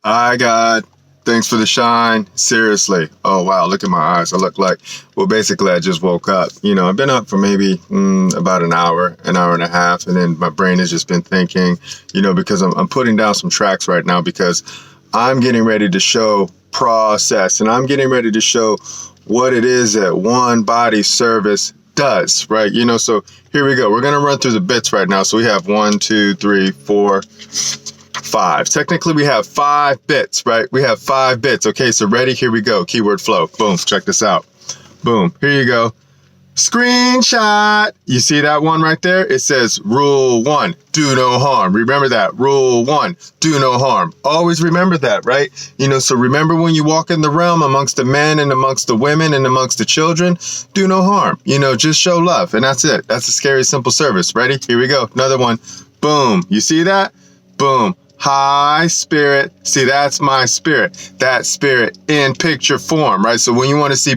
Hi, God. Thanks for the shine. Seriously. Oh, wow. Look at my eyes. I look like, well, basically, I just woke up. I've been up for maybe about an hour and a half. And then my brain has just been thinking, because I'm putting down some tracks right now because I'm getting ready to show process and I'm getting ready to show what it is that one body service does, right? So here we go. We're going to run through the bits right now. So we have 1, 2, 3, 4, 5. Technically, we have 5 bits, right? We have 5 bits. Okay, so ready? Here we go. Keyword flow. Boom. Check this out. Boom. Here you go. Screenshot. You see that one right there? It says rule 1, do no harm. Remember that. Rule 1, do no harm. Always remember that, right? So remember when you walk in the realm amongst the men and amongst the women and amongst the children, do no harm. Just show love. And that's it. That's a scary, simple service. Ready? Here we go. Another one. Boom. You see that? Boom. Hi, spirit. See, that's my spirit. That spirit in picture form, right? So when you want to see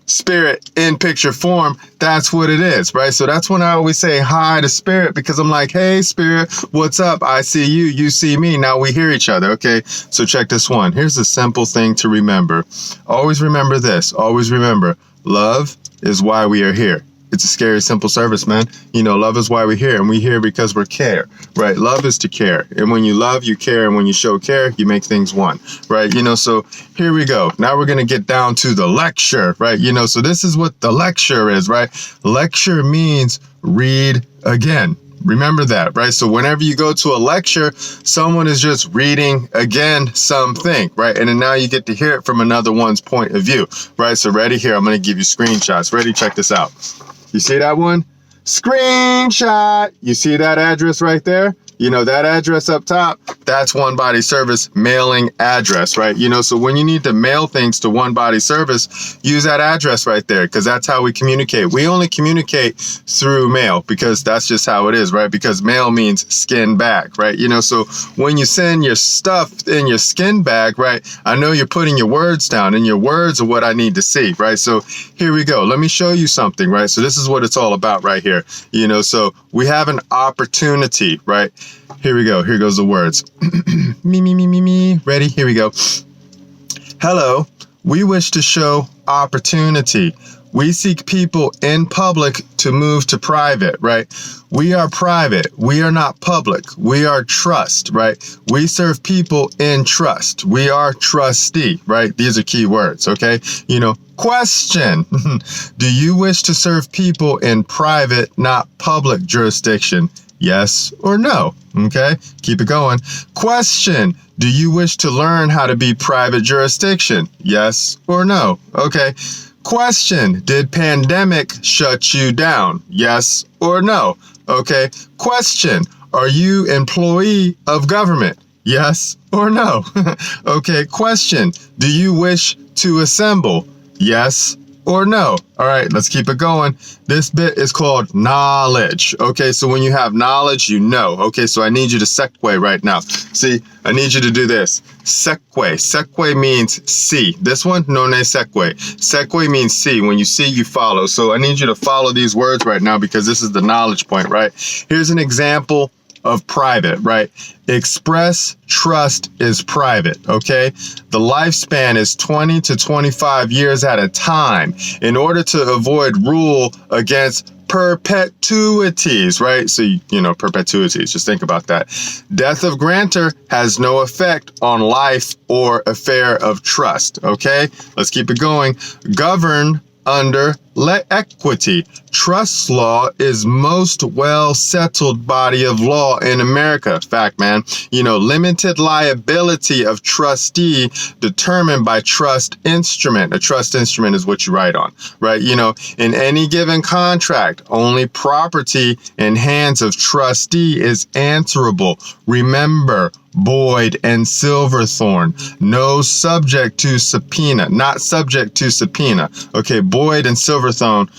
spirit in picture form, that's what it is, right? So that's when I always say hi to spirit, because I'm like, hey, spirit, what's up? I see you, you see me. Now we hear each other. Okay, so check this one. Here's a simple thing to remember. Always remember this. Always remember, love is why we are here. It's a scary, simple service, man. Love is why we're here, and we're here because we're care, right? Love is to care. And when you love, you care. And when you show care, you make things one, right? So here we go. Now we're going to get down to the lecture, right? So this is what the lecture is, right? Lecture means read again. Remember that, right? So whenever you go to a lecture, someone is just reading again something, right? And then now you get to hear it from another one's point of view, right? So ready? Here, I'm going to give you screenshots. Ready? Check this out. You see that one? Screenshot. You see that address right there? That address up top, that's One Body Service mailing address, right? So when you need to mail things to One Body Service, use that address right there, because that's how we communicate. We only communicate through mail because that's just how it is, right? Because mail means skin bag, right? So when you send your stuff in your skin bag, right, I know you're putting your words down, and your words are what I need to see, right? So here we go. Let me show you something, right? So this is what it's all about right here. So we have an opportunity, right? Here we go. Here goes the words. Me. Ready? Here we go. Hello. We wish to show opportunity. We seek people in public to move to private, right? We are private. We are not public. We are trust, right? We serve people in trust. We are trustee, right? These are key words, okay? Question. Do you wish to serve people in private, not public jurisdiction? Yes or no? Okay, keep it going. Question. Do you wish to learn how to be private jurisdiction? Yes or no? Okay. Question. Did pandemic shut you down? Yes or no? Okay. Question. Are you employee of government? Yes or no? Okay. Question. Do you wish to assemble? Yes or no? All right, let's keep it going. This bit is called knowledge. Okay, so when you have knowledge, you know. Okay, so I need you to segue right now. See, I need you to do this. Segue. Segue means see. This one, no ne segue. Segue means see. When you see, you follow. So I need you to follow these words right now, because this is the knowledge point, right? Here's an example of private, right? Express trust is private, okay? The lifespan is 20 to 25 years at a time in order to avoid rule against perpetuities, right? So, perpetuities, just think about that. Death of grantor has no effect on life or affair of trust, okay? Let's keep it going. Govern under equity. Trust law is most well settled body of law in America. Fact, man. Limited liability of trustee determined by trust instrument. A trust instrument is what you write on, right? In any given contract, only property in hands of trustee is answerable. Remember, Boyd and Silverthorne, no subject to subpoena, not subject to subpoena. Okay, Boyd and Silverthorne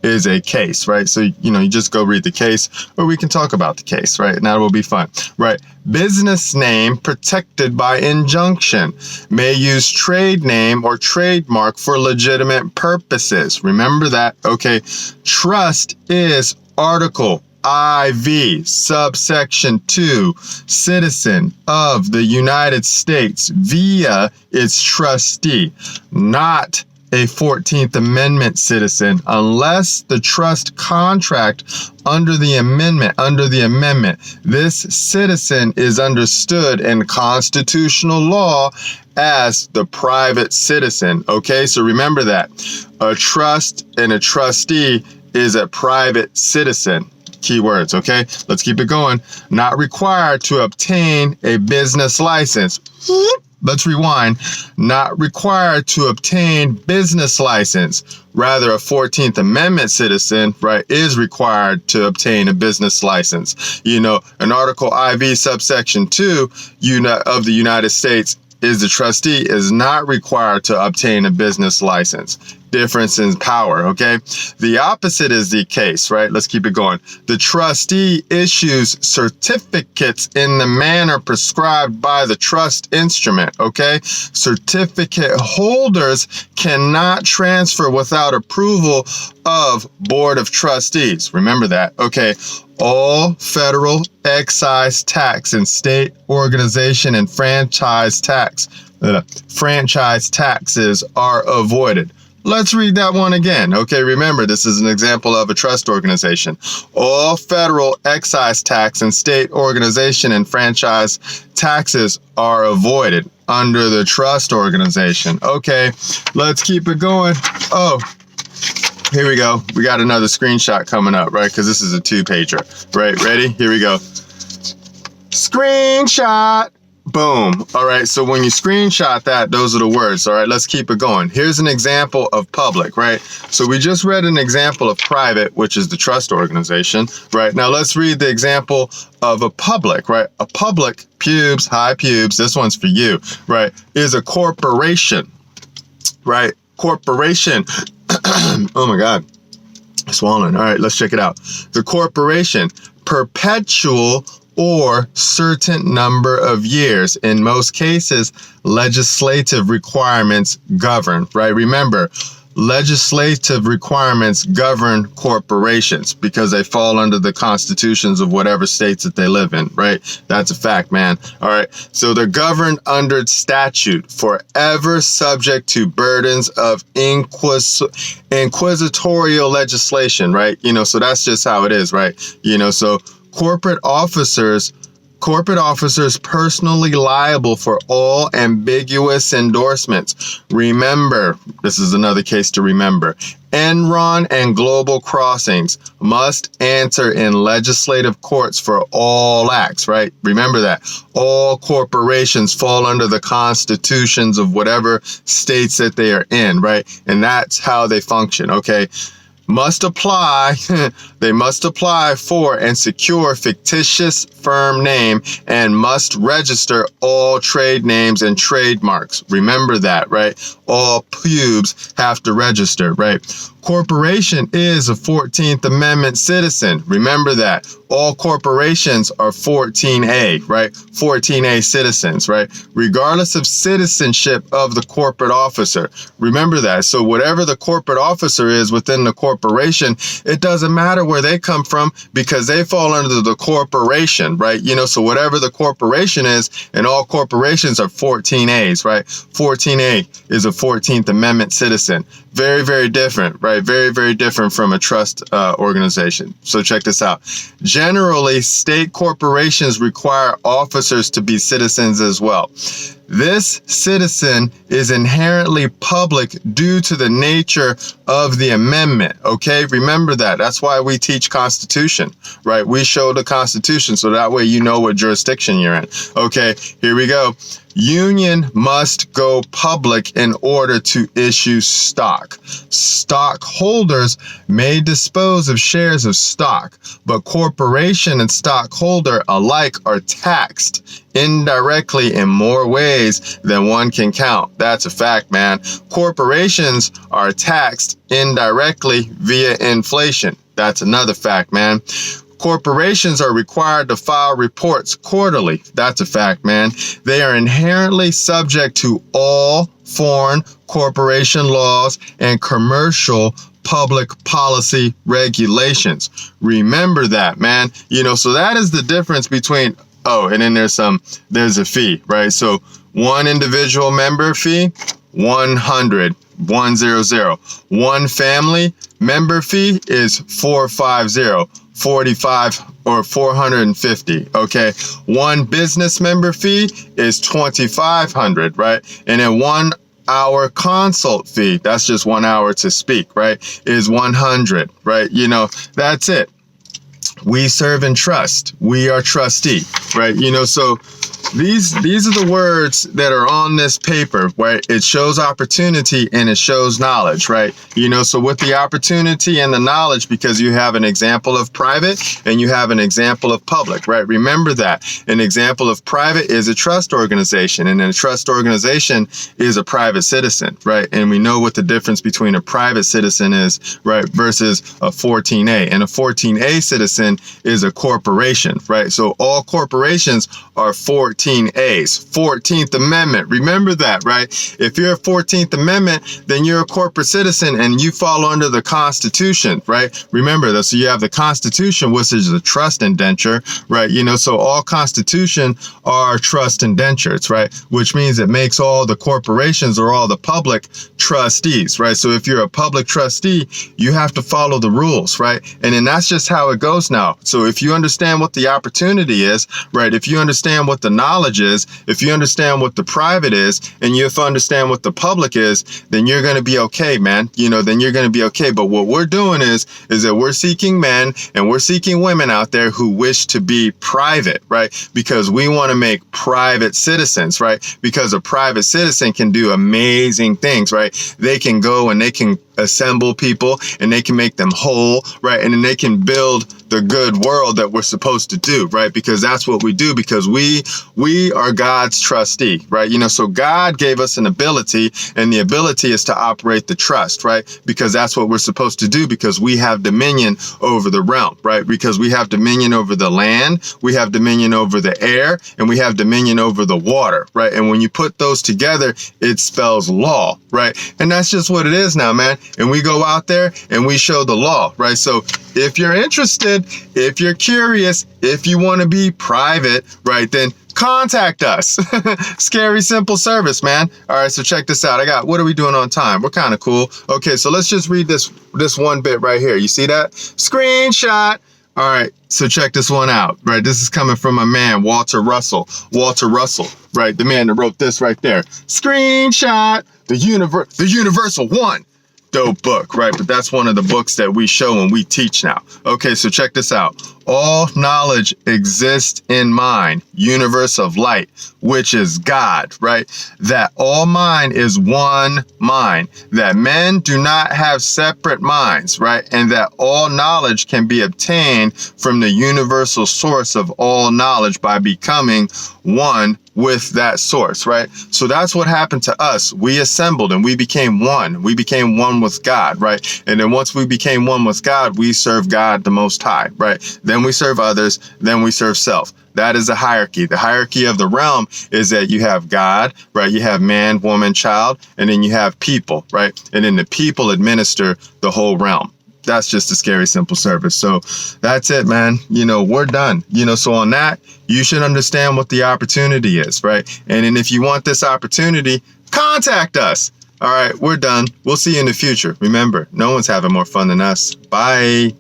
is a case, right? So, you just go read the case, or we can talk about the case, right? And that will be fun, right? Business name protected by injunction. May use trade name or trademark for legitimate purposes. Remember that, okay? Trust is article IV, subsection 2, citizen of the United States via its trustee, not a 14th Amendment citizen unless the trust contract under the amendment. This citizen is understood in constitutional law as the private citizen. Okay, so remember that. A trust and a trustee is a private citizen. Keywords, okay? Let's keep it going. Not required to obtain a business license. Let's rewind. Not required to obtain business license. Rather, a 14th Amendment citizen, right, is required to obtain a business license. You know, an Article IV subsection 2 of the United States is the trustee is not required to obtain a business license. Difference in power, okay? The opposite is the case, right? Let's keep it going. The trustee issues certificates in the manner prescribed by the trust instrument, okay? Certificate holders cannot transfer without approval of Board of Trustees. Remember that, okay? All federal excise tax and state organization and franchise taxes are avoided. Let's read that one again. Okay, remember, this is an example of a trust organization. All federal excise tax and state organization and franchise taxes are avoided under the trust organization. Okay, let's keep it going. Oh, here we go. We got another screenshot coming up, right? Because this is a 2-pager. Right, ready? Here we go. Screenshot. Boom. All right. So when you screenshot that, those are the words. All right. Let's keep it going. Here's an example of public, right? So we just read an example of private, which is the trust organization, right? Now let's read the example of a public, right? A public, pubes, high pubes, this one's for you, right? Is a corporation, right? Corporation. Oh my God. Swallowing. All right. Let's check it out. The corporation, perpetual or certain number of years. In most cases, legislative requirements govern, right? Remember, legislative requirements govern corporations because they fall under the constitutions of whatever states that they live in, right? That's a fact, man. All right. So they're governed under statute, forever subject to burdens of inquisitorial legislation, right? You know, so that's just how it is, right? You know, so corporate officers personally liable for all ambiguous endorsements. Remember, this is another case to remember. Enron and Global Crossings must answer in legislative courts for all acts, right? Remember that. All corporations fall under the constitutions of whatever states that they are in, right? And that's how they function, okay? They must apply for and secure fictitious firm name and must register all trade names and trademarks. Remember that, right? All pubes have to register, right? Corporation is a 14th Amendment citizen. Remember that. All corporations are 14A, right? 14A citizens, right? Regardless of citizenship of the corporate officer. Remember that. So whatever the corporate officer is within the corporation, it doesn't matter where they come from because they fall under the corporation, right? You know, so whatever the corporation is, and all corporations are 14As, right? 14A is a 14th Amendment citizen. Very, very different, right? Very, very different from a trust organization. So check this out. Generally, state corporations require officers to be citizens as well. This citizen is inherently public due to the nature of the amendment. Okay, remember that. That's why we teach Constitution, right? We show the Constitution so that way you know what jurisdiction you're in. Okay, here we go. Union must go public in order to issue stock. Stockholders may dispose of shares of stock, but corporation and stockholder alike are taxed indirectly in more ways than one can count. That's a fact, man. Corporations are taxed indirectly via inflation. That's another fact, man. Corporations are required to file reports quarterly. That's a fact, man. They are inherently subject to all foreign corporation laws and commercial public policy regulations. Remember that, man. So that is the difference between, and then there's a fee, right? So one individual member fee, 100. 100. One family member fee is 450, 45 or 450. Okay. One business member fee is 2,500, right? And then 1 hour consult fee, that's just 1 hour to speak, right, is 100, right? That's it. We serve and trust. We are trustee, right? So these are the words that are on this paper, right? It shows opportunity and it shows knowledge, right? So with the opportunity and the knowledge, because you have an example of private and you have an example of public, right? Remember that an example of private is a trust organization, and a trust organization is a private citizen, right? And we know what the difference between a private citizen is, right, versus a 14A. And a 14A citizen is a corporation, right? So all corporations are 14As, 14th Amendment. Remember that, right? If you're a 14th Amendment, then you're a corporate citizen and you fall under the Constitution, right? Remember that. So you have the Constitution, which is a trust indenture, right? So all Constitution are trust indentures, right? Which means it makes all the corporations or all the public trustees, right? So if you're a public trustee, you have to follow the rules, right? And then that's just how it goes now. So if you understand what the opportunity is, right? If you understand what the knowledge is, if you understand what the private is, and you understand what the public is, then you're going to be okay, man. Then you're going to be okay. But what we're doing is that we're seeking men and we're seeking women out there who wish to be private, right? Because we want to make private citizens, right? Because a private citizen can do amazing things, right? They can go and they can assemble people and they can make them whole, right? And then they can build the good world that we're supposed to do, right? Because that's what we do, because we are God's trustee, right? So God gave us an ability, and the ability is to operate the trust, right? Because that's what we're supposed to do, because we have dominion over the realm, right? Because we have dominion over the land, we have dominion over the air, and we have dominion over the water, right? And when you put those together, it spells law, right? And that's just what it is now, man. And we go out there and we show the law, right? So if you're interested, if you're curious, if you want to be private, right, then contact us. Scary simple service, man. All right, so check this out. What are we doing on time? We're kind of cool. Okay, so let's just read this one bit right here. You see that? Screenshot. All right, so check this one out, right? This is coming from my man, Walter Russell, right? The man that wrote this right there. Screenshot, the Universal One. Dope book, right? But that's one of the books that we show and we teach now. Okay, so check this out. All knowledge exists in mind, universe of light, which is God, right? That all mind is one mind, that men do not have separate minds, right? And that all knowledge can be obtained from the universal source of all knowledge by becoming one with that source, right? So that's what happened to us. We assembled and we became one. We became one with God, right? And then once we became one with God, we serve God the Most High, right? Then we serve others, then we serve self. That is the hierarchy. The hierarchy of the realm is that you have God, right? You have man, woman, child, and then you have people, right? And then the people administer the whole realm. That's just a scary simple service. So that's it, man. We're done. So on that, you should understand what the opportunity is, right? And then if you want this opportunity, contact us. All right, we're done. We'll see you in the future. Remember, no one's having more fun than us. Bye.